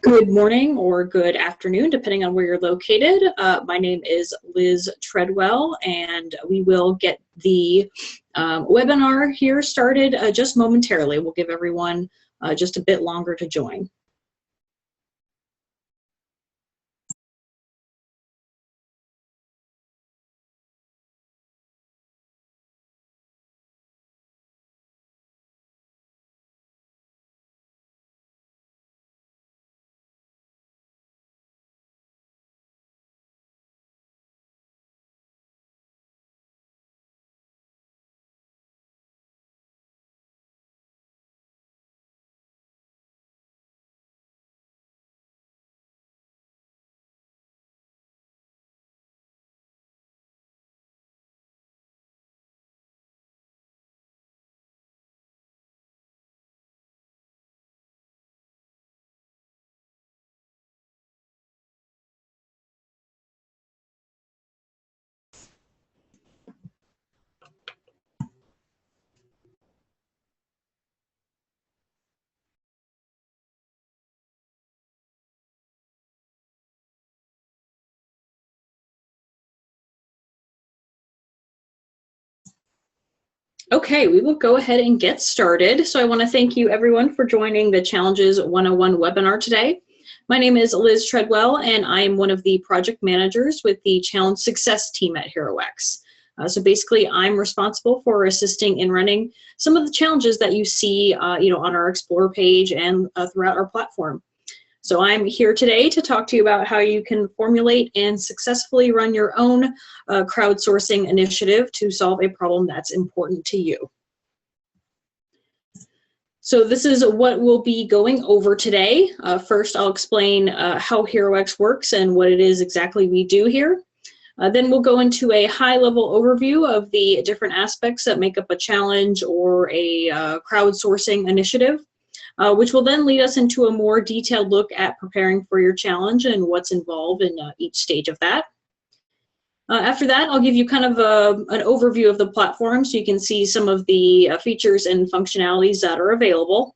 Good morning or good afternoon, depending on where you're located. My name is Liz Treadwell, and we will get the webinar here started just momentarily. We'll give everyone just a bit longer to join. Okay, we will go ahead and get started. So I want to thank you everyone for joining the Challenges 101 webinar today. My name is Liz Treadwell, and I am one of the project managers with the Challenge Success team at Herox. So basically, I'm responsible for assisting in running some of the challenges that you see on our Explore page and throughout our platform. So I'm here today to talk to you about how you can formulate and successfully run your own crowdsourcing initiative to solve a problem that's important to you. So this is what we'll be going over today. First, I'll explain how Herox works and what it is exactly we do here. Then we'll go into a high-level overview of the different aspects that make up a challenge or a crowdsourcing initiative, which will then lead us into a more detailed look at preparing for your challenge and what's involved in each stage of that. After that, I'll give you kind of an overview of the platform so you can see some of the features and functionalities that are available.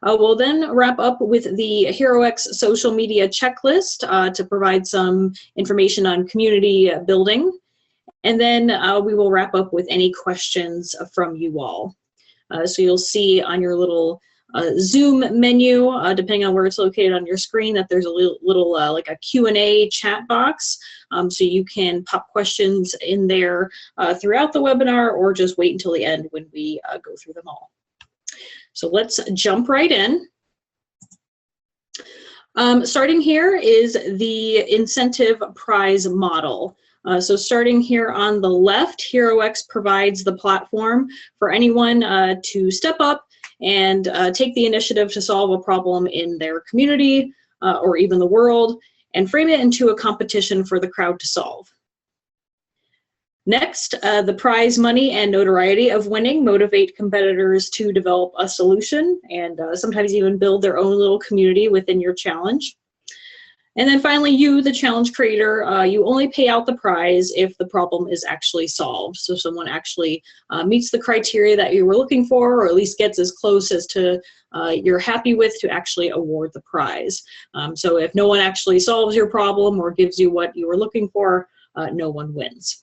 We'll then wrap up with the Herox social media checklist to provide some information on community building. And then we will wrap up with any questions from you all. So you'll see on your little Zoom menu, depending on where it's located on your screen, that there's a little like a Q&A chat box. So you can pop questions in there throughout the webinar or just wait until the end when we go through them all. So let's jump right in. Starting here is the incentive prize model. So starting here on the left, Herox provides the platform for anyone to step up and take the initiative to solve a problem in their community or even the world and frame it into a competition for the crowd to solve. Next, the prize money and notoriety of winning motivate competitors to develop a solution and sometimes even build their own little community within your challenge. And then finally, you, the challenge creator, you only pay out the prize if the problem is actually solved. So someone actually meets the criteria that you were looking for, or at least gets as close as to you're happy with to actually award the prize. So if no one actually solves your problem or gives you what you were looking for, no one wins.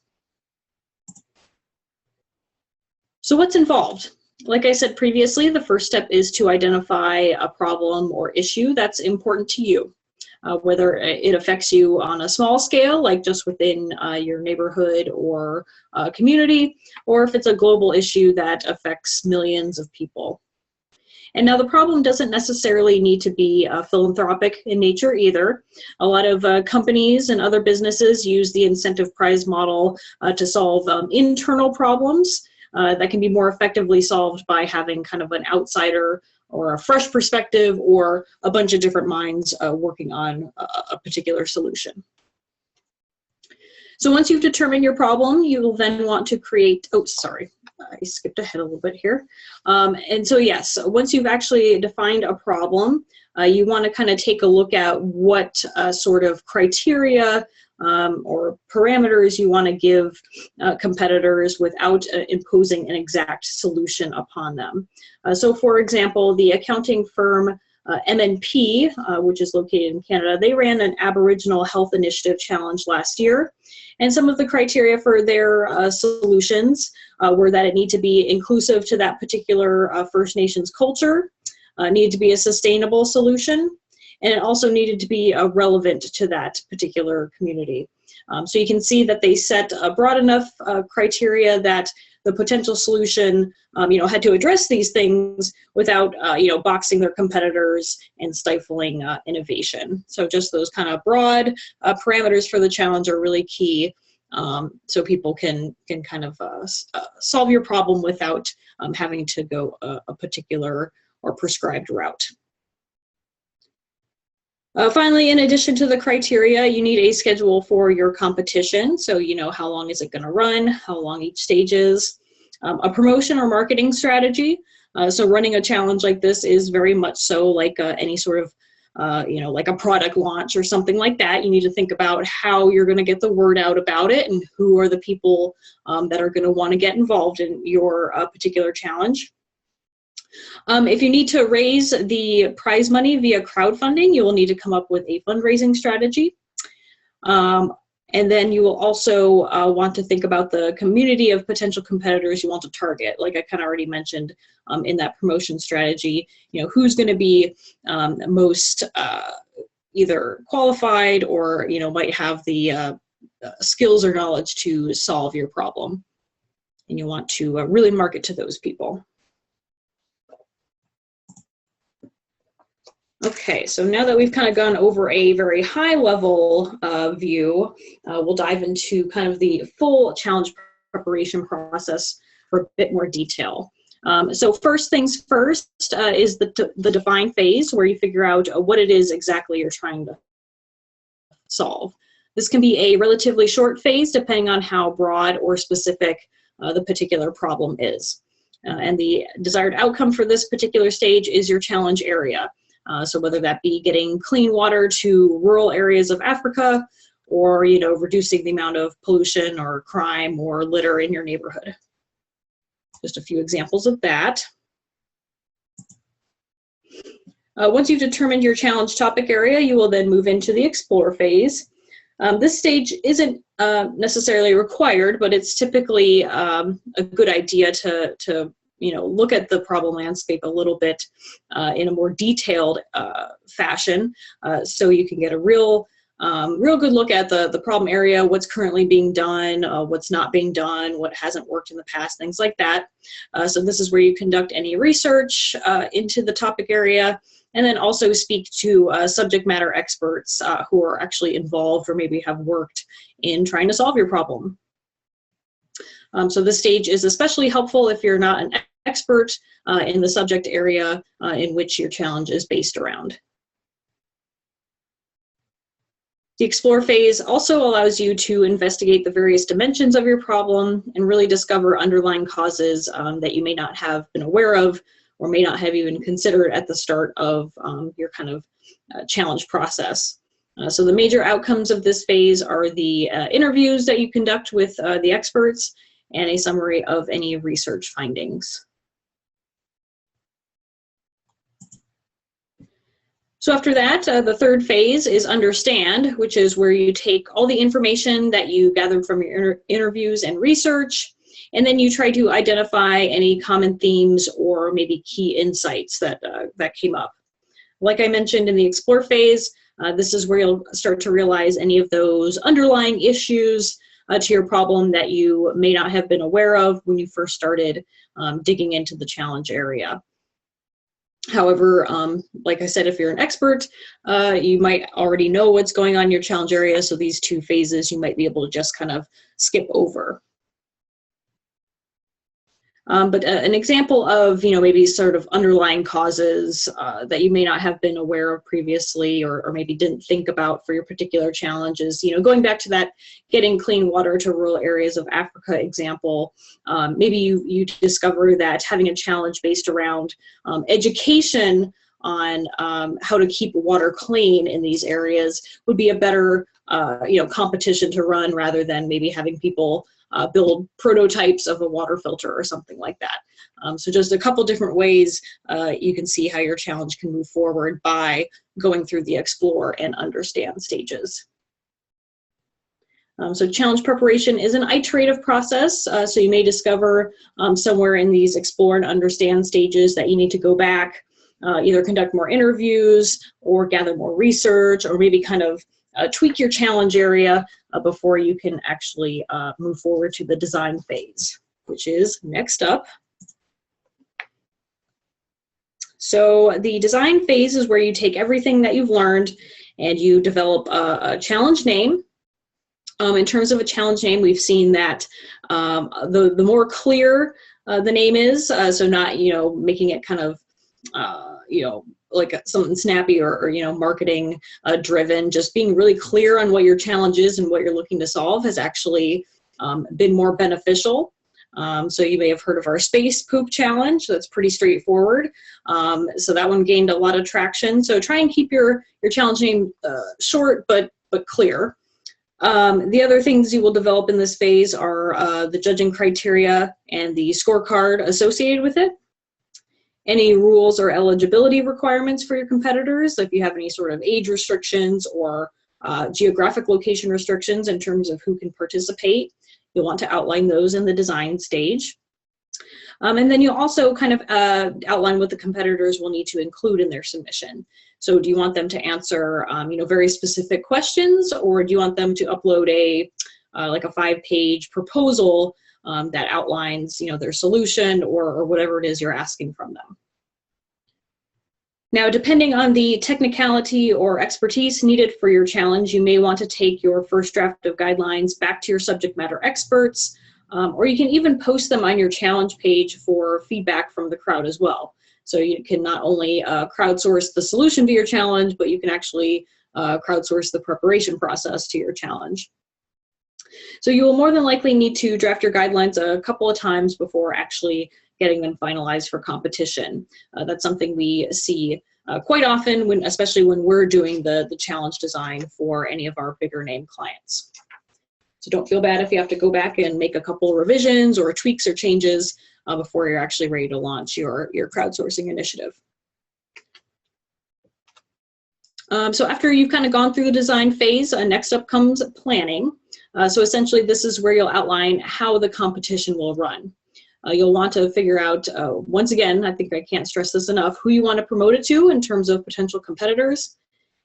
So what's involved? Like I said previously, the first step is to identify a problem or issue that's important to you. Whether it affects you on a small scale, like just within your neighborhood or community, or if it's a global issue that affects millions of people. And now the problem doesn't necessarily need to be philanthropic in nature either. A lot of companies and other businesses use the incentive prize model to solve internal problems that can be more effectively solved by having kind of an outsider or a fresh perspective or a bunch of different minds working on a particular solution. So once you've determined your problem, you will then want to create, oh, sorry, I skipped ahead a little bit here. And so yes, once you've actually defined a problem, you want to kind of take a look at what sort of criteria or parameters you want to give competitors without imposing an exact solution upon them. So for example, the accounting firm MNP, which is located in Canada, they ran an Aboriginal Health Initiative challenge last year. And some of the criteria for their solutions were that it needed to be inclusive to that particular First Nations culture, needed to be a sustainable solution, and it also needed to be relevant to that particular community. So you can see that they set a broad enough criteria that the potential solution had to address these things without boxing their competitors and stifling innovation. So just those kind of broad parameters for the challenge are really key, so people can kind of solve your problem without having to go a particular or prescribed route. Finally, in addition to the criteria, you need a schedule for your competition. So you know how long is it going to run, how long each stage is. A promotion or marketing strategy. So running a challenge like this is very much so like any sort of, like a product launch or something like that. You need to think about how you're going to get the word out about it and who are the people that are going to want to get involved in your particular challenge. If you need to raise the prize money via crowdfunding, you will need to come up with a fundraising strategy. And then you will also want to think about the community of potential competitors you want to target. Like I kind of already mentioned in that promotion strategy, who's going to be most either qualified or, might have the skills or knowledge to solve your problem. And you want to really market to those people. Okay, so now that we've kind of gone over a very high level view, we'll dive into kind of the full challenge preparation process for a bit more detail. So first things first is the define phase, where you figure out what it is exactly you're trying to solve. This can be a relatively short phase depending on how broad or specific the particular problem is. And the desired outcome for this particular stage is your challenge area. So whether that be getting clean water to rural areas of Africa, or reducing the amount of pollution or crime or litter in your neighborhood. Just a few examples of that. Once you've determined your challenge topic area, you will then move into the explore phase. This stage isn't necessarily required, but it's typically a good idea to look at the problem landscape a little bit in a more detailed fashion, so you can get a real good look at the problem area, what's currently being done, what's not being done, what hasn't worked in the past, things like that. So this is where you conduct any research into the topic area, and then also speak to subject matter experts who are actually involved or maybe have worked in trying to solve your problem. So this stage is especially helpful if you're not an expert in the subject area in which your challenge is based around. The explore phase also allows you to investigate the various dimensions of your problem and really discover underlying causes that you may not have been aware of or may not have even considered at the start of your kind of challenge process. So the major outcomes of this phase are the interviews that you conduct with the experts and a summary of any research findings. So after that, the third phase is understand, which is where you take all the information that you gathered from your interviews and research, and then you try to identify any common themes or maybe key insights that came up. Like I mentioned in the explore phase, this is where you'll start to realize any of those underlying issues to your problem that you may not have been aware of when you first started digging into the challenge area. However, like I said, if you're an expert, you might already know what's going on in your challenge area, so these two phases you might be able to just kind of skip over. But an example of, maybe sort of underlying causes that you may not have been aware of previously or maybe didn't think about for your particular challenges, going back to that getting clean water to rural areas of Africa example, maybe you discover that having a challenge based around education on how to keep water clean in these areas would be a better, competition to run rather than maybe having people build prototypes of a water filter or something like that. So just a couple different ways you can see how your challenge can move forward by going through the explore and understand stages. So challenge preparation is an iterative process, so you may discover somewhere in these explore and understand stages that you need to go back, either conduct more interviews or gather more research, or maybe kind of tweak your challenge area before you can actually move forward to the design phase, which is next up. So the design phase is where you take everything that you've learned and you develop a challenge name. In terms of a challenge name, we've seen that the more clear the name is, so not making it kind of like something snappy or marketing driven, just being really clear on what your challenge is and what you're looking to solve has actually been more beneficial. So you may have heard of our space poop challenge. That's pretty straightforward. So that one gained a lot of traction. So try and keep your challenge name short but clear. The other things you will develop in this phase are the judging criteria and the scorecard associated with it. Any rules or eligibility requirements for your competitors, if you have any sort of age restrictions or geographic location restrictions in terms of who can participate, you'll want to outline those in the design stage. And then you also kind of outline what the competitors will need to include in their submission. So do you want them to answer very specific questions, or do you want them to upload like a 5-page proposal that outlines their solution or whatever it is you're asking from them? Now, depending on the technicality or expertise needed for your challenge, you may want to take your first draft of guidelines back to your subject matter experts, or you can even post them on your challenge page for feedback from the crowd as well. So you can not only crowdsource the solution to your challenge, but you can actually crowdsource the preparation process to your challenge. So you will more than likely need to draft your guidelines a couple of times before actually getting them finalized for competition. That's something we see quite often, especially when we're doing the challenge design for any of our bigger name clients. So don't feel bad if you have to go back and make a couple revisions or tweaks or changes before you're actually ready to launch your crowdsourcing initiative. So after you've kind of gone through the design phase, next up comes planning. So essentially this is where you'll outline how the competition will run. You'll want to figure out, once again, I think I can't stress this enough, who you want to promote it to in terms of potential competitors.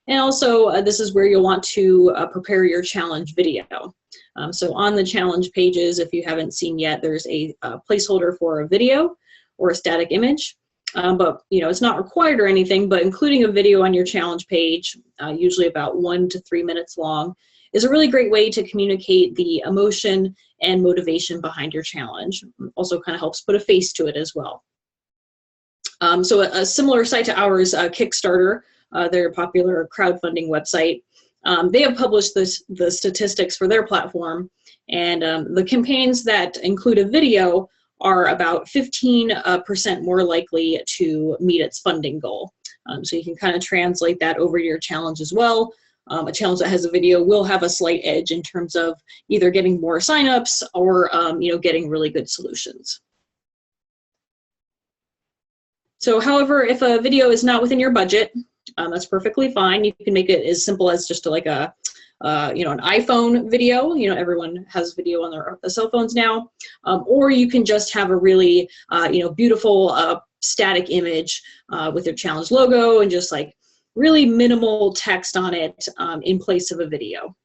And also, this is where you'll want to prepare your challenge video. So on the challenge pages, if you haven't seen yet, there's a placeholder for a video or a static image. But it's not required or anything, but including a video on your challenge page, usually about 1 to 3 minutes long, is a really great way to communicate the emotion and motivation behind your challenge. Also kind of helps put a face to it as well. So a similar site to ours, Kickstarter, their popular crowdfunding website, they have published the statistics for their platform, and the campaigns that include a video are about 15% more likely to meet its funding goal. So you can kind of translate that over to your challenge as well. A challenge that has a video will have a slight edge in terms of either getting more signups or getting really good solutions. So however, if a video is not within your budget, that's perfectly fine. You can make it as simple as just like an iPhone video. Everyone has video on their cell phones now. Or you can just have a really beautiful static image with your challenge logo and just like really minimal text on it in place of a video.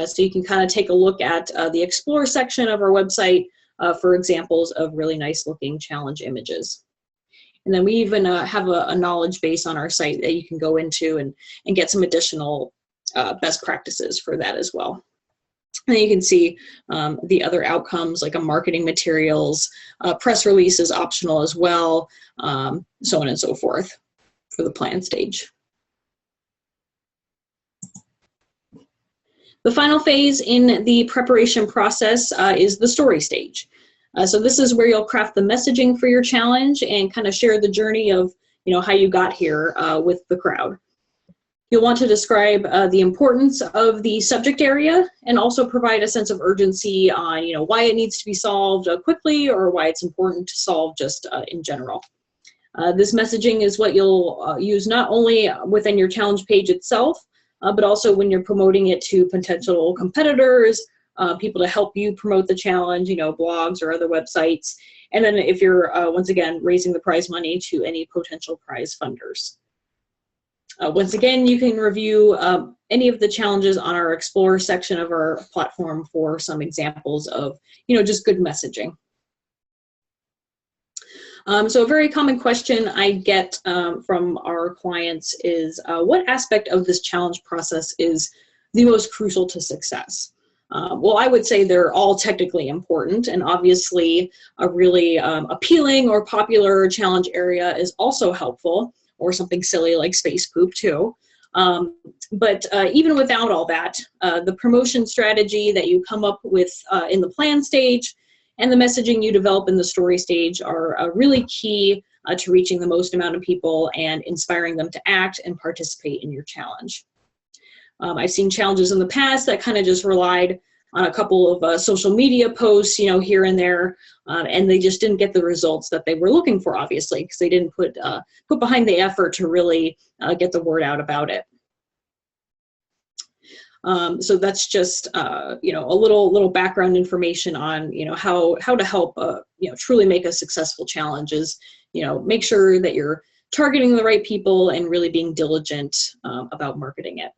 So you can kind of take a look at the Explore section of our website for examples of really nice looking challenge images. And then we even have a knowledge base on our site that you can go into and get some additional best practices for that as well. And then you can see the other outcomes like a marketing materials, press release is optional as well, so on and so forth for the plan stage. The final phase in the preparation process is the story stage. So this is where you'll craft the messaging for your challenge and kind of share the journey of how you got here with the crowd. You'll want to describe the importance of the subject area and also provide a sense of urgency on why it needs to be solved quickly or why it's important to solve just in general. This messaging is what you'll use not only within your challenge page itself, but also when you're promoting it to potential competitors, people to help you promote the challenge, blogs or other websites. And then if you're, once again, raising the prize money to any potential prize funders. Once again, you can review any of the challenges on our Explore section of our platform for some examples of, just good messaging. So a very common question I get from our clients is, what aspect of this challenge process is the most crucial to success? Well, I would say they're all technically important, and obviously a really appealing or popular challenge area is also helpful, or something silly like space poop too. But even without all that, the promotion strategy that you come up with in the plan stage and the messaging you develop in the story stage are really key to reaching the most amount of people and inspiring them to act and participate in your challenge. I've seen challenges in the past that kind of just relied on a couple of social media posts, here and there, and they just didn't get the results that they were looking for, obviously, because they didn't put behind the effort to really get the word out about it. So that's just you know, a little background information on, you know, how to help you know, truly make a successful challenge is, you know, make sure that you're targeting the right people and really being diligent about marketing it.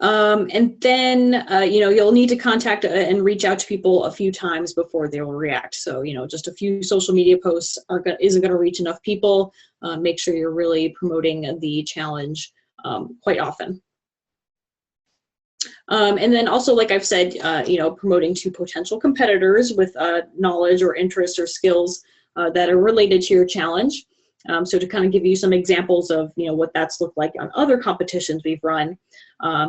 And then, you know, you'll need to contact and reach out to people a few times before they will react. So, you know, just a few social media posts isn't going to reach enough people. Make sure you're really promoting the challenge quite often. And then also, like I've said, you know, promoting to potential competitors with knowledge or interests or skills that are related to your challenge. So to kind of give you some examples of, you know, what that's looked like on other competitions we've run,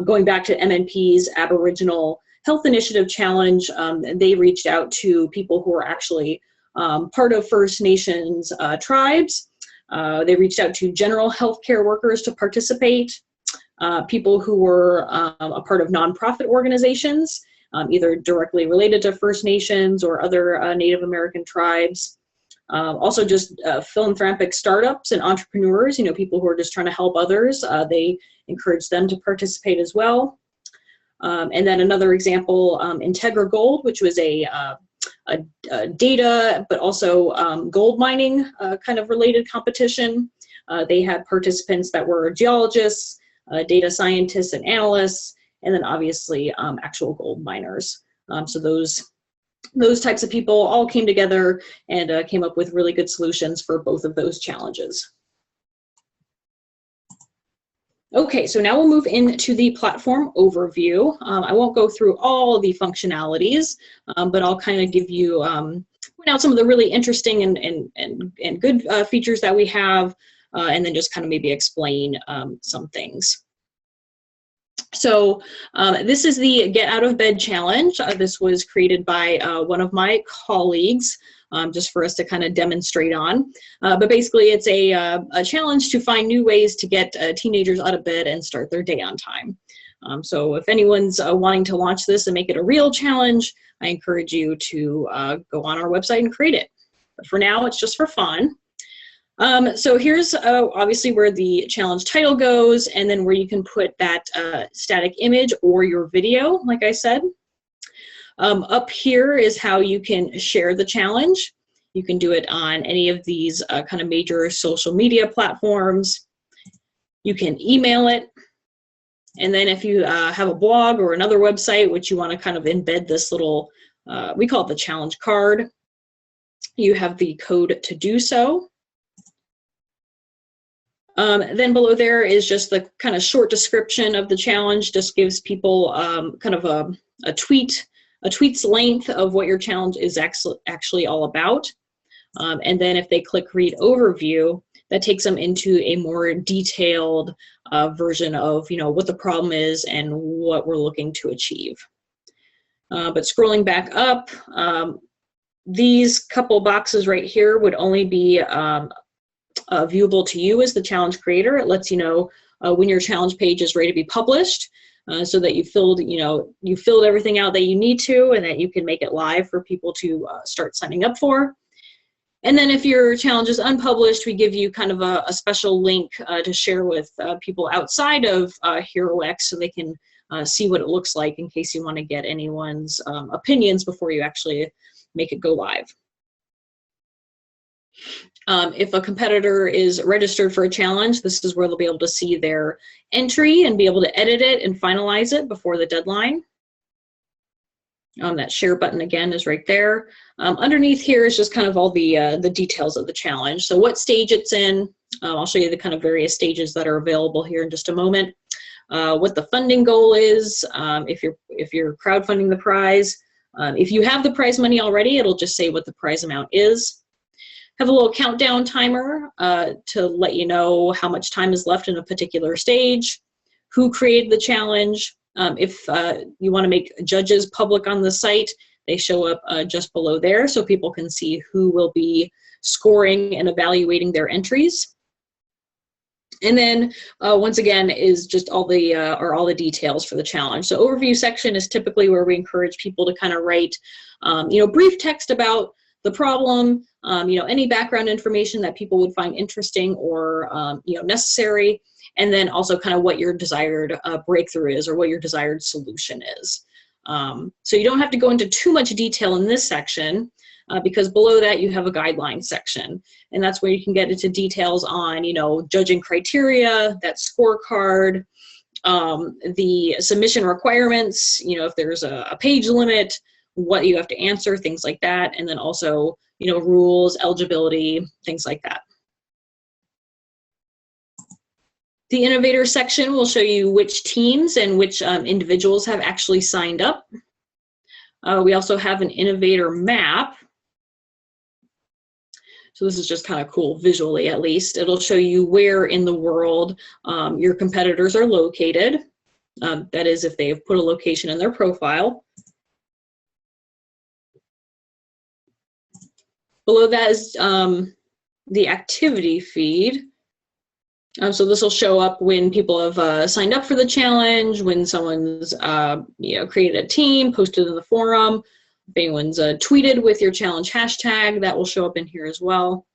going back to MNP's Aboriginal Health Initiative Challenge, they reached out to people who are actually part of First Nations tribes. They reached out to general healthcare workers to participate, people who were a part of nonprofit organizations, either directly related to First Nations or other Native American tribes. Also just philanthropic startups and entrepreneurs, you know, people who are just trying to help others. They encourage them to participate as well. And then another example, Integra Gold, which was a data, but also gold mining kind of related competition. They had participants that were geologists, data scientists and analysts, and then obviously actual gold miners. So those types of people all came together and came up with really good solutions for both of those challenges. Okay, so now we'll move into the platform overview. I won't go through all the functionalities, but I'll kind of give you, point out some of the really interesting and good features that we have, and then just kind of maybe explain some things. So this is the Get Out of Bed Challenge. This was created by one of my colleagues, just for us to kind of demonstrate on. But basically it's a challenge to find new ways to get teenagers out of bed and start their day on time. So if anyone's wanting to launch this and make it a real challenge, I encourage you to go on our website and create it. But for now, it's just for fun. So here's obviously where the challenge title goes, and then where you can put that static image or your video, like I said. Up here is how you can share the challenge. You can do it on any of these kind of major social media platforms. You can email it. And then if you have a blog or another website which you want to kind of embed this little, we call it the challenge card, you have the code to do so. Then below there is just the kind of short description of the challenge, just gives people kind of a tweet's length of what your challenge is actually all about. And then if they click read overview, that takes them into a more detailed version of, you know, what the problem is and what we're looking to achieve. But scrolling back up, these couple boxes right here would only be viewable to you as the challenge creator. It lets you know when your challenge page is ready to be published, so that you filled everything out that you need to, and that you can make it live for people to start signing up for. And then if your challenge is unpublished, we give you kind of a special link to share with people outside of Herox, so they can see what it looks like in case you want to get anyone's opinions before you actually make it go live. If a competitor is registered for a challenge, this is where they'll be able to see their entry and be able to edit it and finalize it before the deadline. That share button again is right there. Underneath here is just kind of all the details of the challenge. So what stage it's in. I'll show you the kind of various stages that are available here in just a moment. What the funding goal is, if you're crowdfunding the prize. If you have the prize money already, it'll just say what the prize amount is. Have a little countdown timer to let you know how much time is left in a particular stage, who created the challenge. If you want to make judges public on the site, they show up just below there so people can see who will be scoring and evaluating their entries. And then once again is just all the details for the challenge. So overview section is typically where we encourage people to kind of write brief text about the problem, any background information that people would find interesting or necessary. and then also kind of what your desired breakthrough is or what your desired solution is. So you don't have to go into too much detail in this section because below that you have a guidelines section, and that's where you can get into details on, you know, judging criteria, that scorecard, the submission requirements, you know, if there's a page limit, what you have to answer, things like that, and then also, you know, rules, eligibility, things like that. The innovator section will show you which teams and which individuals have actually signed up. We also have an innovator map. So this is just kind of cool visually, at least. It'll show you where in the world your competitors are located. That is, if they've put a location in their profile. Below that is the activity feed. So this will show up when people have signed up for the challenge, when someone's you know, created a team, posted in the forum, if anyone's tweeted with your challenge hashtag, that will show up in here as well.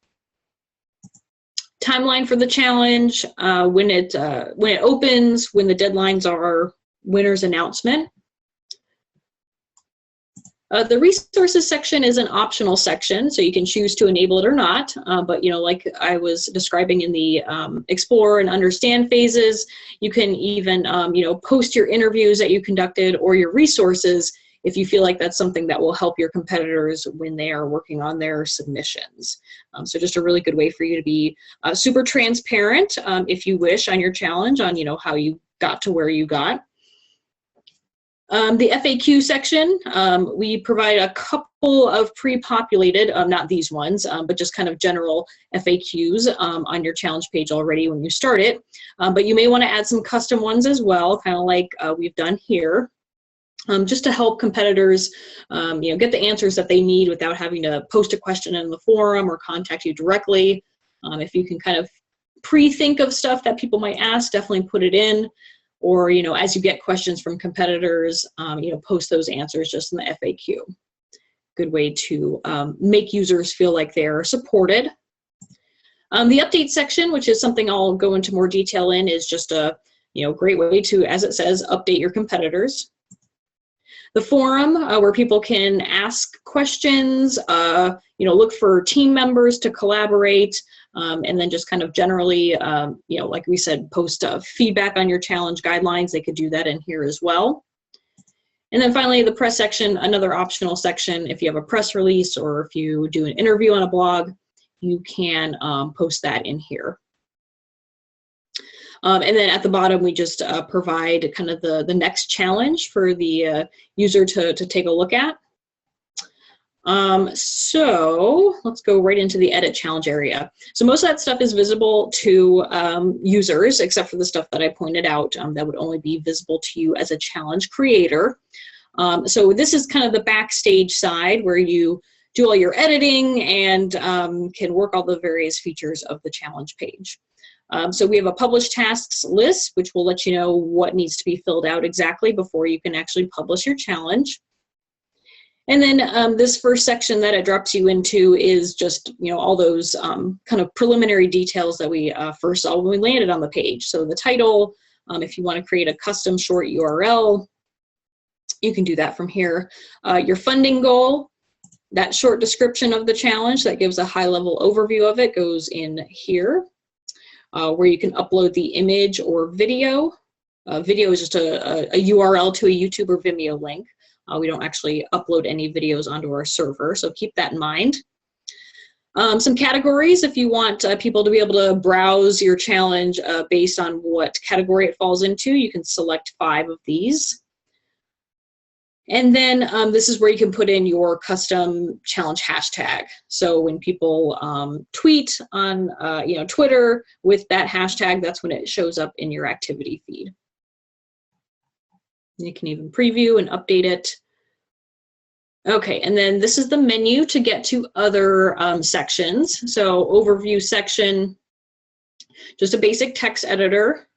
Timeline for the challenge, when it opens, when the deadlines are, winner's announcement. The resources section is an optional section, so you can choose to enable it or not. But, you know, like I was describing in the explore and understand phases, you can even, you know, post your interviews that you conducted or your resources if you feel like that's something that will help your competitors when they are working on their submissions. So just a really good way for you to be super transparent, if you wish, on your challenge, on, you know, how you got to where you got. The FAQ section, we provide a couple of pre-populated, not these ones, but just kind of general FAQs on your challenge page already when you start it. But you may want to add some custom ones as well, kind of like we've done here, just to help competitors you know, get the answers that they need without having to post a question in the forum or contact you directly. If you can kind of pre-think of stuff that people might ask, definitely put it in. Or, you know, as you get questions from competitors, you know, post those answers just in the FAQ. Good way to make users feel like they're supported. The update section, which is something I'll go into more detail in, is just a, you know, great way to, as it says, update your competitors. The forum, where people can ask questions, you know, look for team members to collaborate, and then just kind of generally, you know, like we said, post feedback on your challenge guidelines. They could do that in here as well. And then finally, the press section, another optional section. If you have a press release or if you do an interview on a blog, you can post that in here. And then at the bottom, we just provide kind of the next challenge for the user to take a look at. So let's go right into the edit challenge area. So most of that stuff is visible to users, except for the stuff that I pointed out that would only be visible to you as a challenge creator. So this is kind of the backstage side where you do all your editing and can work all the various features of the challenge page. So we have a published tasks list, which will let you know what needs to be filled out exactly before you can actually publish your challenge. And then this first section that it drops you into is just, you know, all those kind of preliminary details that we first saw when we landed on the page. So the title, if you want to create a custom short URL, you can do that from here. Your funding goal, that short description of the challenge that gives a high-level overview of it goes in here. Where you can upload the image or video. Video is just a URL to a YouTube or Vimeo link. We don't actually upload any videos onto our server, so keep that in mind. Some categories, if you want people to be able to browse your challenge based on what category it falls into, you can select 5 of these. And then this is where you can put in your custom challenge hashtag. So when people tweet on you know, Twitter with that hashtag, that's when it shows up in your activity feed. You can even preview and update it. Okay, and then this is the menu to get to other sections. So overview section, just a basic text editor.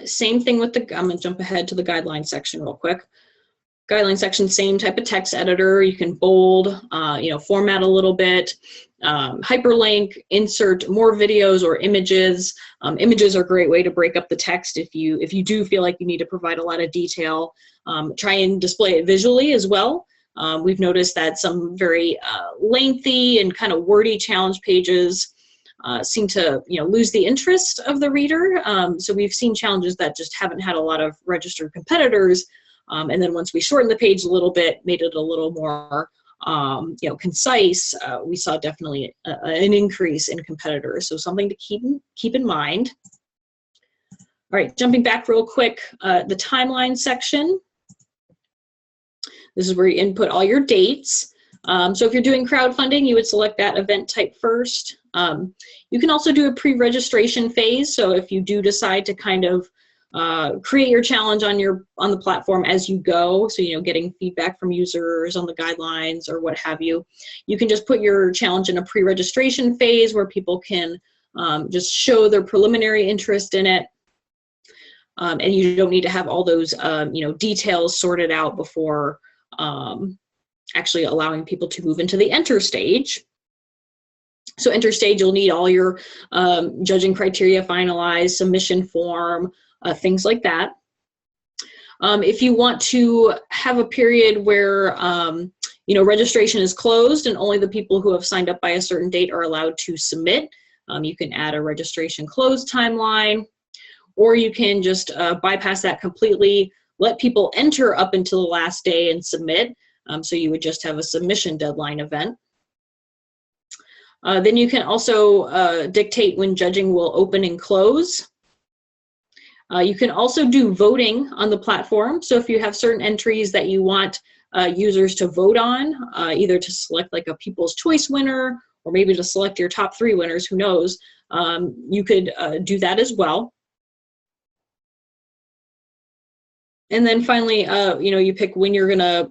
Same thing with the, I'm gonna jump ahead to the guidelines section real quick. Guideline section, same type of text editor. You can bold, format a little bit, hyperlink, insert more videos or images. Images are a great way to break up the text if you do feel like you need to provide a lot of detail. Try and display it visually as well. We've noticed that some very lengthy and kind of wordy challenge pages seem to lose the interest of the reader. So we've seen challenges that just haven't had a lot of registered competitors. And then once we shortened the page a little bit, made it a little more concise, we saw definitely an increase in competitors. So something to keep in mind. All right, jumping back real quick, the timeline section. This is where you input all your dates. So if you're doing crowdfunding, you would select that event type first. You can also do a pre-registration phase. So if you do decide to kind of create your challenge on the platform as you go, so getting feedback from users on the guidelines or what have you, you can just put your challenge in a pre-registration phase where people can just show their preliminary interest in it, and you don't need to have all those details sorted out before actually allowing people to move into the enter stage. So enter stage, you'll need all your judging criteria finalized, submission form, things like that. If you want to have a period where registration is closed and only the people who have signed up by a certain date are allowed to submit, you can add a registration close timeline, or you can just bypass that completely, let people enter up until the last day and submit. So you would just have a submission deadline event. Then you can also dictate when judging will open and close. You can also do voting on the platform. So if you have certain entries that you want users to vote on, either to select like a People's Choice winner, or maybe to select your top 3 winners, who knows, you could do that as well. And then finally, you pick when you're gonna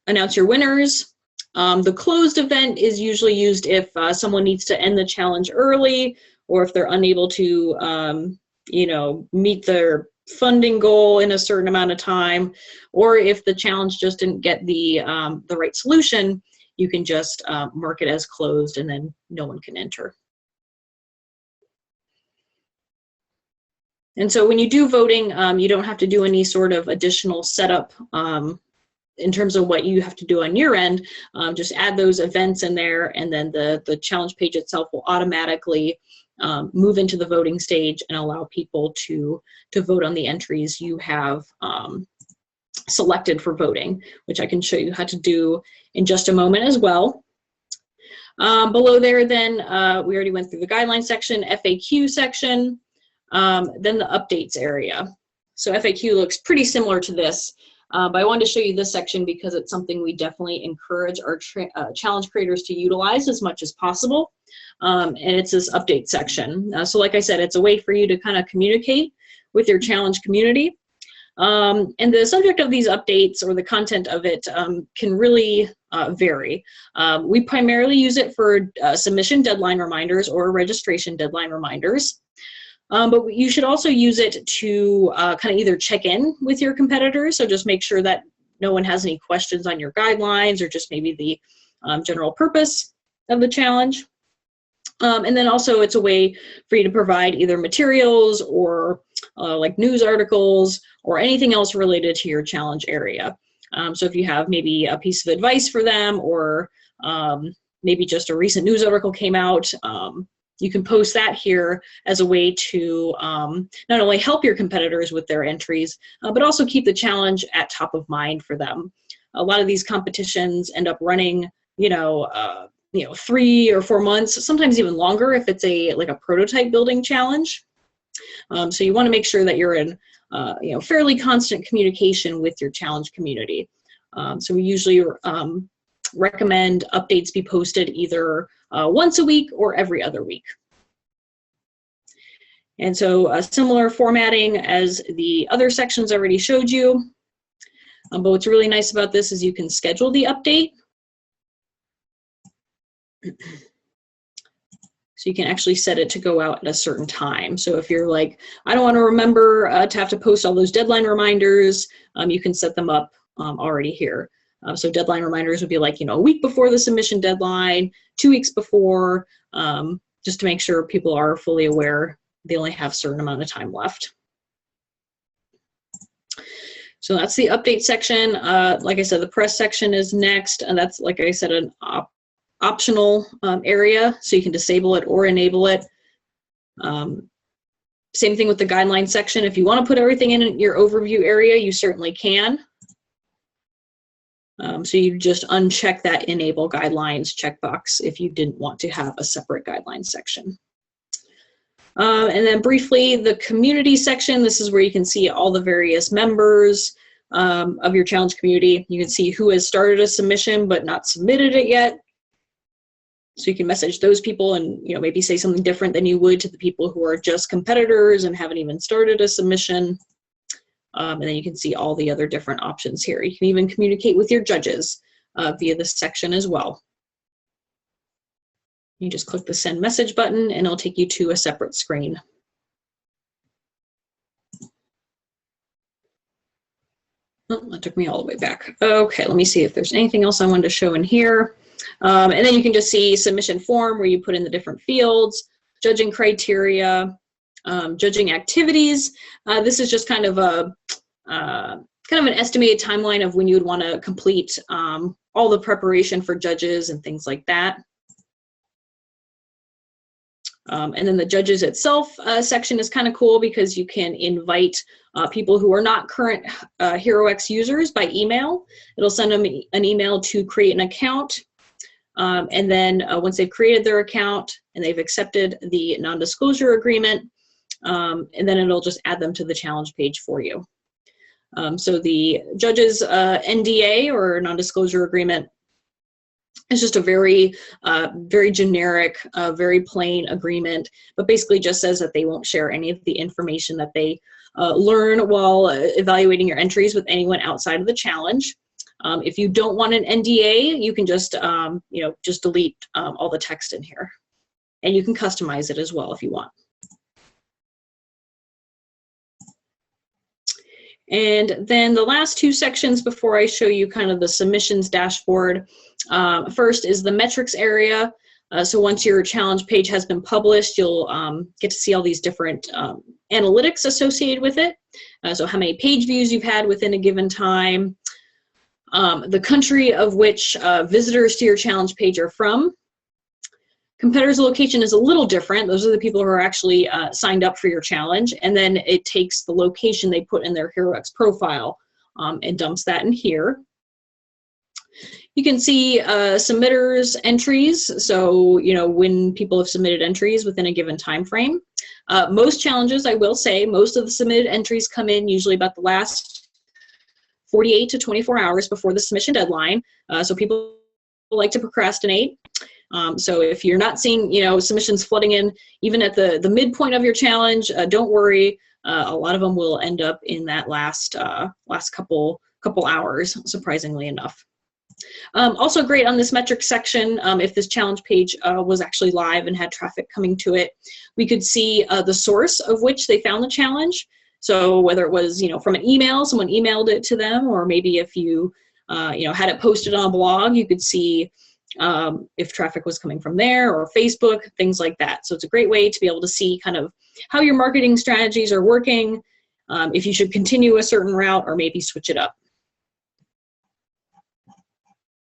announce your winners. The closed event is usually used if someone needs to end the challenge early, or if they're unable to meet their funding goal in a certain amount of time, or if the challenge just didn't get the right solution, you can just mark it as closed and then no one can enter. And so when you do voting, you don't have to do any sort of additional setup in terms of what you have to do on your end. Just add those events in there, and then the challenge page itself will automatically move into the voting stage and allow people to vote on the entries you have selected for voting, which I can show you how to do in just a moment as well. Below there then, we already went through the guideline section, FAQ section, then the updates area. So FAQ looks pretty similar to this, but I wanted to show you this section because it's something we definitely encourage our challenge creators to utilize as much as possible. And it's this update section. So like I said, it's a way for you to kind of communicate with your challenge community. And the subject of these updates, or the content of it, can really vary. We primarily use it for submission deadline reminders or registration deadline reminders. But you should also use it to kind of either check in with your competitors, so just make sure that no one has any questions on your guidelines, or just maybe the general purpose of the challenge. And then also it's a way for you to provide either materials or like news articles or anything else related to your challenge area. So if you have maybe a piece of advice for them, or maybe just a recent news article came out, you can post that here as a way to not only help your competitors with their entries, but also keep the challenge at top of mind for them. A lot of these competitions end up running, 3 or 4 months, sometimes even longer if it's like a prototype building challenge. So you want to make sure that you're in fairly constant communication with your challenge community. So we usually recommend updates be posted either once a week or every other week. And so similar formatting as the other sections I already showed you. But what's really nice about this is you can schedule the update. So you can actually set it to go out at a certain time. So if you're like, I don't want to remember to have to post all those deadline reminders, you can set them up already here. So deadline reminders would be like, a week before the submission deadline, 2 weeks before, just to make sure people are fully aware they only have a certain amount of time left. So that's the update section. Like I said, the press section is next, and that's, like I said, an optional area, so you can disable it or enable it. Same thing with the guidelines section. If you want to put everything in your overview area, you certainly can. So you just uncheck that enable guidelines checkbox if you didn't want to have a separate guidelines section. And then briefly, the community section, this is where you can see all the various members of your challenge community. You can see who has started a submission but not submitted it yet. So you can message those people and maybe say something different than you would to the people who are just competitors and haven't even started a submission. And then you can see all the other different options here. You can even communicate with your judges via this section as well. You just click the send message button and it'll take you to a separate screen. Oh, that took me all the way back. Okay, let me see if there's anything else I wanted to show in here. And then you can just see submission form where you put in the different fields, judging criteria, judging activities. This is just kind of an estimated timeline of when you would want to complete all the preparation for judges and things like that. And then the judges itself section is kind of cool because you can invite people who are not current Herox users by email. It'll send them an email to create an account. And then once they've created their account and they've accepted the non-disclosure agreement, and then it'll just add them to the challenge page for you. So the judge's NDA or non-disclosure agreement is just a very, very generic, very plain agreement, but basically just says that they won't share any of the information that they learn while evaluating your entries with anyone outside of the challenge. If you don't want an NDA, you can just, just delete all the text in here, and you can customize it as well if you want. And then the last two sections before I show you kind of the submissions dashboard. First is the metrics area. So once your challenge page has been published, you'll get to see all these different analytics associated with it. So how many page views you've had within a given time, the country of which visitors to your challenge page are from. Competitors' location is a little different. Those are the people who are actually signed up for your challenge. And then it takes the location they put in their Herox profile and dumps that in here. You can see submitters' entries. So, when people have submitted entries within a given time frame. Most challenges, I will say, most of the submitted entries come in usually about the last 48 to 24 hours before the submission deadline. So people like to procrastinate. So if you're not seeing, submissions flooding in even at the midpoint of your challenge, don't worry. A lot of them will end up in that last couple hours, surprisingly enough. Also great on this metrics section, if this challenge page was actually live and had traffic coming to it, we could see the source of which they found the challenge. So whether it was, from an email, someone emailed it to them, or maybe if you, had it posted on a blog, you could see if traffic was coming from there or Facebook, things like that. So it's a great way to be able to see kind of how your marketing strategies are working, if you should continue a certain route or maybe switch it up.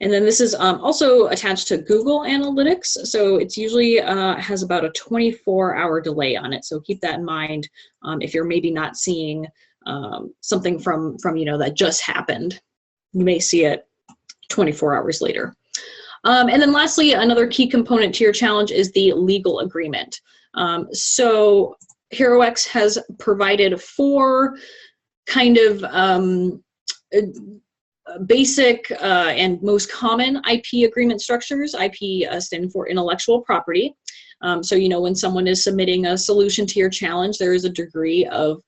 And then this is also attached to Google Analytics. So it's usually has about a 24-hour delay on it. So keep that in mind if you're maybe not seeing something from that just happened. You may see it 24 hours later. And then lastly, another key component to your challenge is the legal agreement. So Herox has provided 4 kind of basic and most common IP agreement structures, IP standing for intellectual property. So, when someone is submitting a solution to your challenge, there is a degree of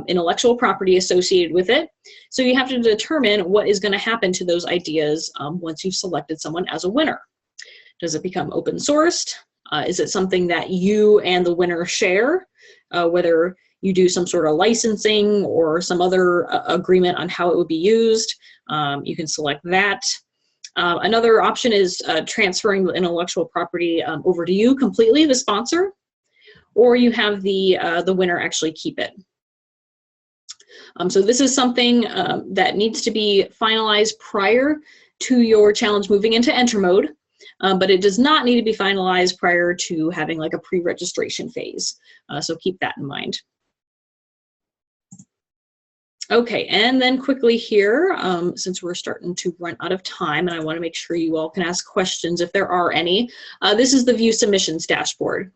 intellectual property associated with it. So you have to determine what is going to happen to those ideas once you've selected someone as a winner. Does it become open sourced? Is it something that you and the winner share? Whether you do some sort of licensing or some other agreement on how it would be used. You can select that. Another option is transferring the intellectual property over to you completely, the sponsor, or you have the winner actually keep it. So this is something that needs to be finalized prior to your challenge moving into enter mode, but it does not need to be finalized prior to having like a pre-registration phase. So keep that in mind. Okay, and then quickly here, since we're starting to run out of time and I want to make sure you all can ask questions if there are any, this is the view submissions dashboard.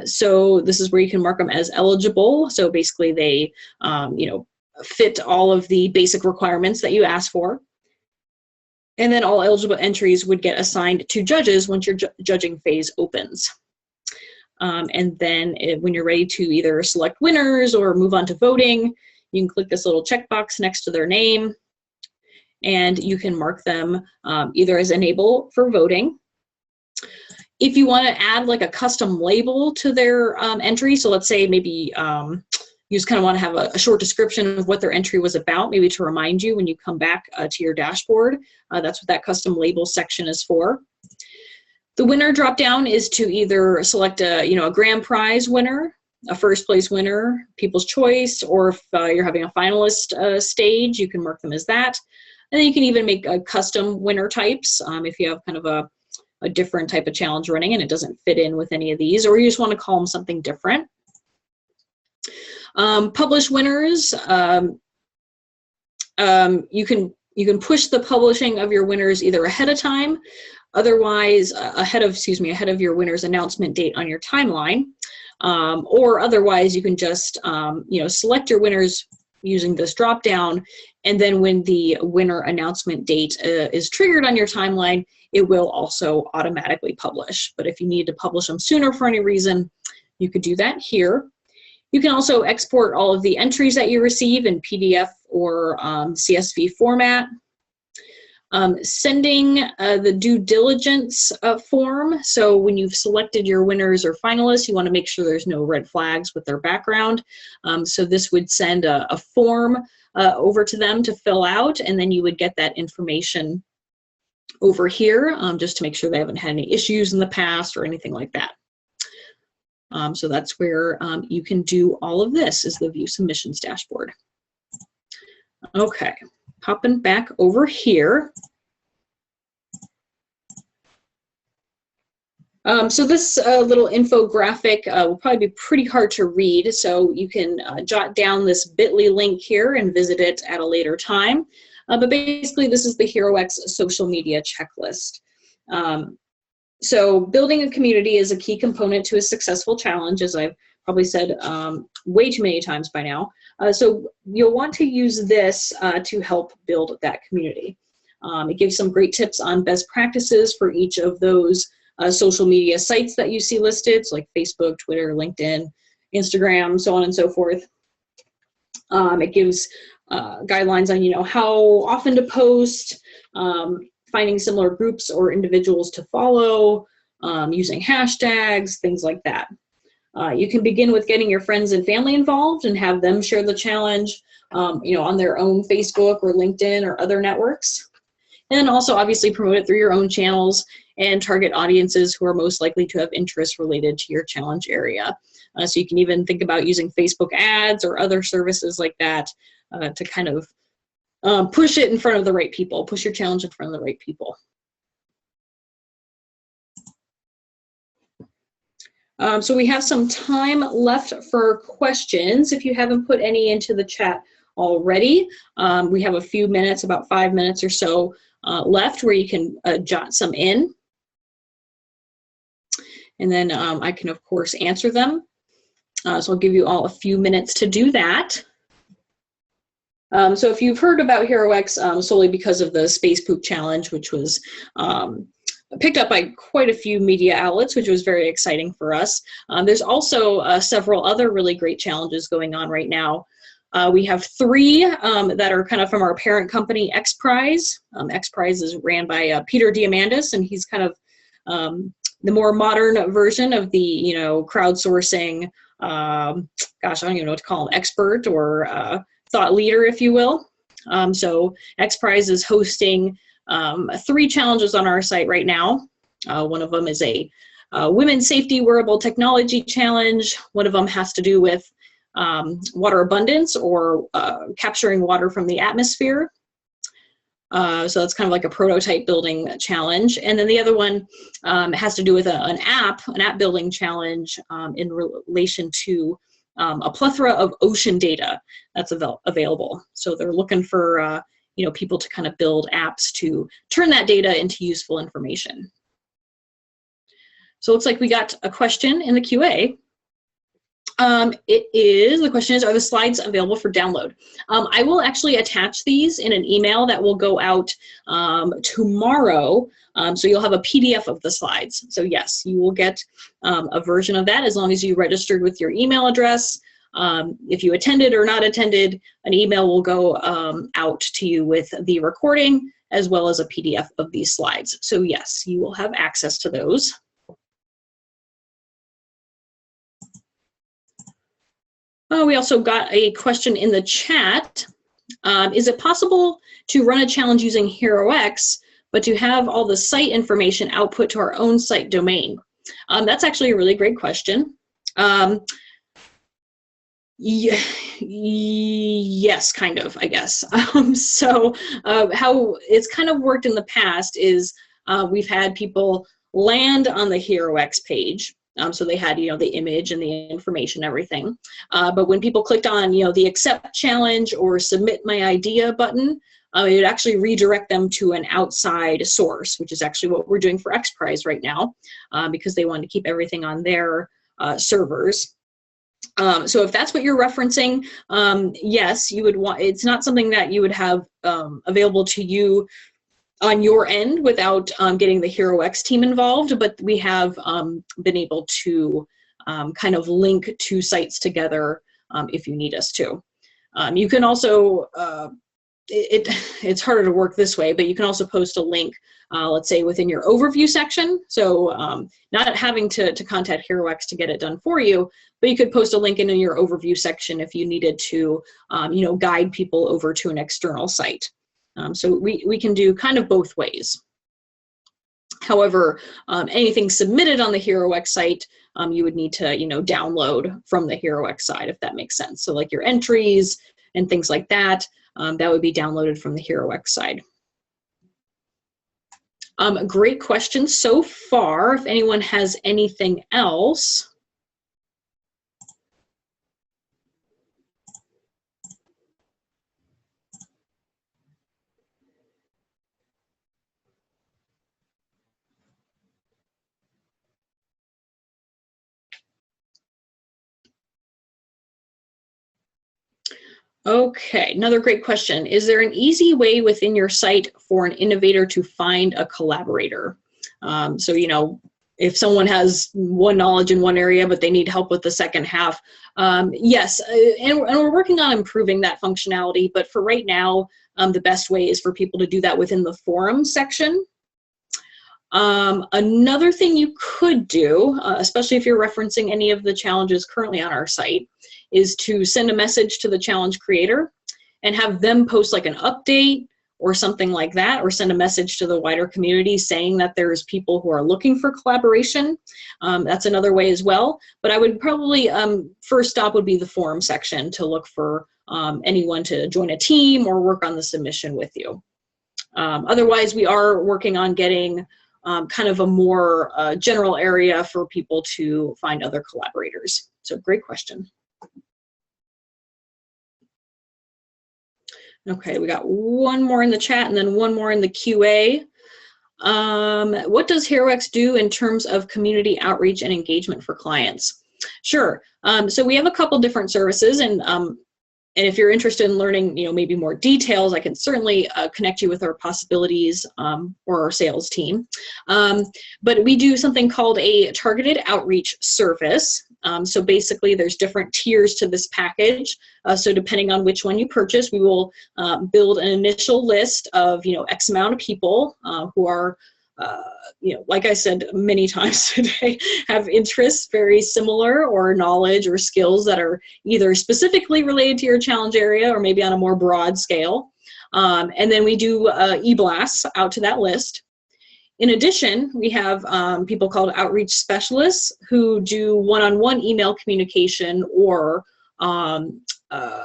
So this is where you can mark them as eligible. So basically they, fit all of the basic requirements that you asked for. And then all eligible entries would get assigned to judges once your judging phase opens. And then when you're ready to either select winners or move on to voting, you can click this little checkbox next to their name, and you can mark them either as enable for voting. If you want to add like a custom label to their entry, so let's say maybe you just kind of want to have a short description of what their entry was about, maybe to remind you when you come back to your dashboard. That's what that custom label section is for. The winner dropdown is to either select a grand prize winner, a first place winner, people's choice, or if you're having a finalist stage, you can mark them as that. And then you can even make custom winner types if you have kind of a different type of challenge running and it doesn't fit in with any of these, or you just want to call them something different. Publish winners, you can push the publishing of your winners either ahead of time, otherwise ahead of your winner's announcement date on your timeline, or otherwise you can just select your winners using this drop down, and then when the winner announcement date is triggered on your timeline, it will also automatically publish. But if you need to publish them sooner for any reason, you could do that here. You can also export all of the entries that you receive in PDF or CSV format. Sending the due diligence form. So when you've selected your winners or finalists, you want to make sure there's no red flags with their background. So this would send a form over to them to fill out, and then you would get that information over here just to make sure they haven't had any issues in the past or anything like that. So that's where you can do all of this, is the view submissions dashboard. Okay, popping back over here. So this little infographic will probably be pretty hard to read, so you can jot down this bit.ly link here and visit it at a later time. But basically, this is the Herox social media checklist. So building a community is a key component to a successful challenge, as I've probably said way too many times by now. So you'll want to use this to help build that community. It gives some great tips on best practices for each of those social media sites that you see listed, so like Facebook, Twitter, LinkedIn, Instagram, so on and so forth. It gives guidelines on how often to post, finding similar groups or individuals to follow, using hashtags, things like that. You can begin with getting your friends and family involved and have them share the challenge, on their own Facebook or LinkedIn or other networks. And then also obviously promote it through your own channels and target audiences who are most likely to have interests related to your challenge area. So you can even think about using Facebook ads or other services like that to kind of push it in front of the right people, push your challenge in front of the right people. So we have some time left for questions. If you haven't put any into the chat already, we have a few minutes, about 5 minutes or so left, where you can jot some in. And then I can, of course, answer them. So I'll give you all a few minutes to do that. So if you've heard about Herox solely because of the Space Poop Challenge, which was picked up by quite a few media outlets, which was very exciting for us. There's also several other really great challenges going on right now. We have 3 that are kind of from our parent company, X Prize. X Prize is ran by Peter Diamandis, and he's kind of the more modern version of the crowdsourcing gosh, I don't even know what to call them, expert or thought leader, if you will. So XPRIZE is hosting 3 challenges on our site right now. One of them is a Women's Safety Wearable Technology Challenge. One of them has to do with water abundance or capturing water from the atmosphere. So that's kind of like a prototype building challenge. And then the other one has to do with an app building challenge in relation to a plethora of ocean data that's available. So they're looking for people to kind of build apps to turn that data into useful information. So it looks like we got a question in the QA. The question is, are the slides available for download? I will actually attach these in an email that will go out tomorrow. So you'll have a PDF of the slides. So yes, you will get a version of that as long as you registered with your email address. If you attended or not attended, an email will go out to you with the recording as well as a PDF of these slides. So yes, you will have access to those. We also got a question in the chat. Is it possible to run a challenge using Herox, but to have all the site information output to our own site domain? That's actually a really great question. Yes, kind of, I guess. So how it's kind of worked in the past is we've had people land on the Herox page. So they had, the image and the information, everything. But when people clicked on, the accept challenge or submit my idea button, it would actually redirect them to an outside source, which is actually what we're doing for XPRIZE right now, because they want to keep everything on their servers. So if that's what you're referencing, yes, you would want. It's not something that you would have available to you on your end without getting the Herox team involved, but we have been able to kind of link 2 sites together if you need us to. You can also, it's harder to work this way, but you can also post a link, let's say within your overview section. So not having to contact Herox to get it done for you, but you could post a link in your overview section if you needed to, guide people over to an external site. So we can do kind of both ways. However, anything submitted on the Herox site, you would need to, download from the Herox side, if that makes sense. So like your entries and things like that, that would be downloaded from the Herox side. Great question so far. If anyone has anything else. Okay, another great question. Is there an easy way within your site for an innovator to find a collaborator? So, if someone has one knowledge in one area, but they need help with the second half, yes, and we're working on improving that functionality, but for right now, the best way is for people to do that within the forum section. Another thing you could do, especially if you're referencing any of the challenges currently on our site, is to send a message to the challenge creator and have them post like an update or something like that, or send a message to the wider community saying that there's people who are looking for collaboration. That's another way as well. But I would probably, first stop would be the forum section to look for anyone to join a team or work on the submission with you. Otherwise, we are working on getting kind of a more general area for people to find other collaborators. So great question. Okay, we got one more in the chat and then one more in the QA. What does Herox do in terms of community outreach and engagement for clients? Sure. So we have a couple different services, and if you're interested in learning, maybe more details, I can certainly connect you with our possibilities or our sales team. But we do something called a targeted outreach service. So basically, there's different tiers to this package. So depending on which one you purchase, we will build an initial list of X amount of people who are like I said many times today, have interests very similar or knowledge or skills that are either specifically related to your challenge area or maybe on a more broad scale. And then we do e-blasts out to that list. In addition, we have people called outreach specialists who do one-on-one email communication or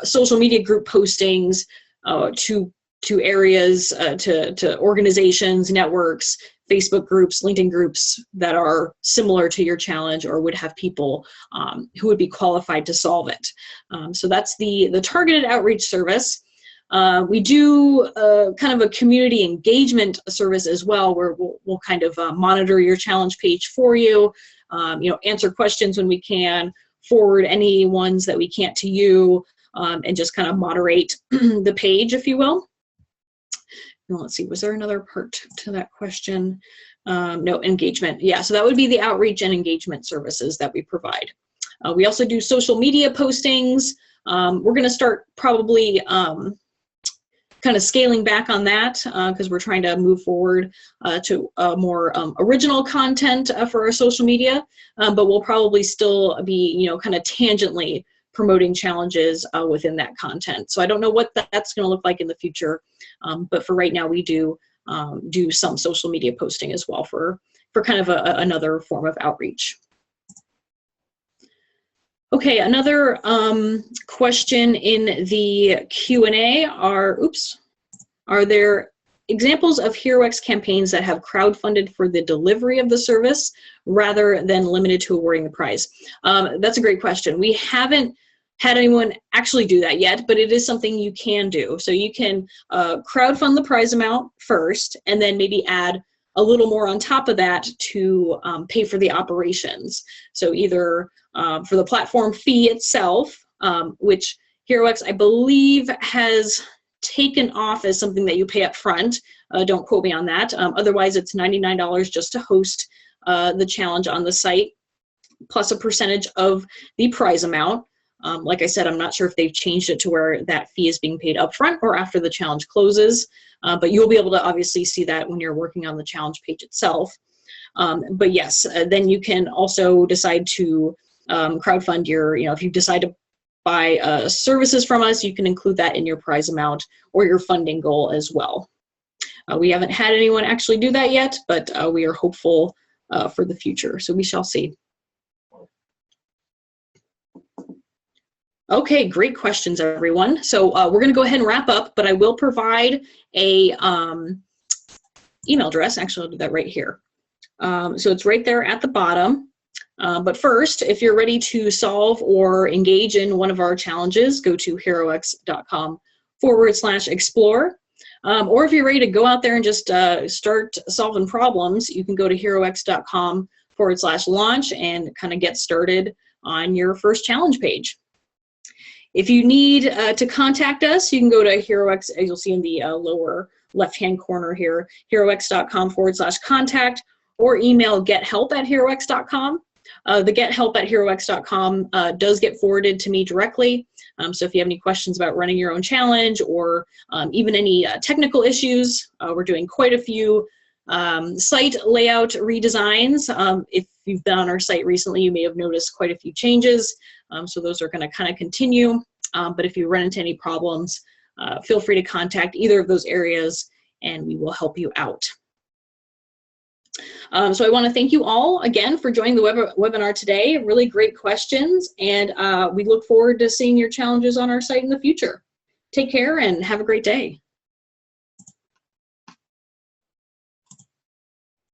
social media group postings to areas, to organizations, networks, Facebook groups, LinkedIn groups that are similar to your challenge or would have people who would be qualified to solve it. So that's the targeted outreach service. We do kind of a community engagement service as well, where we'll kind of monitor your challenge page for you, answer questions when we can, forward any ones that we can't to you, and just kind of moderate the page, if you will. Let's see, was there another part to that question? No, engagement. Yeah, so that would be the outreach and engagement services that we provide. We also do social media postings. We're going to start probably kind of scaling back on that because we're trying to move forward to more original content for our social media, but we'll probably still be, kind of tangentially promoting challenges within that content. So I don't know what that's going to look like in the future, but for right now we do some social media posting as well for kind of another form of outreach. Okay, another question in the Q&A are there examples of Herox campaigns that have crowdfunded for the delivery of the service rather than limited to awarding the prize? That's a great question. We haven't had anyone actually do that yet, but it is something you can do. So you can crowdfund the prize amount first, and then maybe add a little more on top of that to pay for the operations. So either for the platform fee itself, which Herox, I believe, has taken off as something that you pay up front. Don't quote me on that. Otherwise, it's $99 just to host the challenge on the site, plus a percentage of the prize amount. Like I said, I'm not sure if they've changed it to where that fee is being paid up front or after the challenge closes, but you'll be able to obviously see that when you're working on the challenge page itself. But yes, then you can also decide to crowdfund your, if you decide to buy services from us, you can include that in your prize amount or your funding goal as well. We haven't had anyone actually do that yet, but we are hopeful for the future, so we shall see. Okay, great questions, everyone. So we're going to go ahead and wrap up, but I will provide a email address. Actually, I'll do that right here. So it's right there at the bottom. But first, if you're ready to solve or engage in one of our challenges, go to herox.com/explore. Or if you're ready to go out there and just start solving problems, you can go to herox.com/launch and kind of get started on your first challenge page. If you need to contact us, you can go to Herox, as you'll see in the lower left-hand corner here, herox.com/contact, or email gethelp@herox.com. The gethelp@herox.com does get forwarded to me directly. So if you have any questions about running your own challenge or even any technical issues, we're doing quite a few site layout redesigns. If you've been on our site recently, you may have noticed quite a few changes. So those are going to kind of continue. But if you run into any problems, feel free to contact either of those areas and we will help you out. So I want to thank you all again for joining the webinar today. Really great questions, and we look forward to seeing your challenges on our site in the future. Take care and have a great day.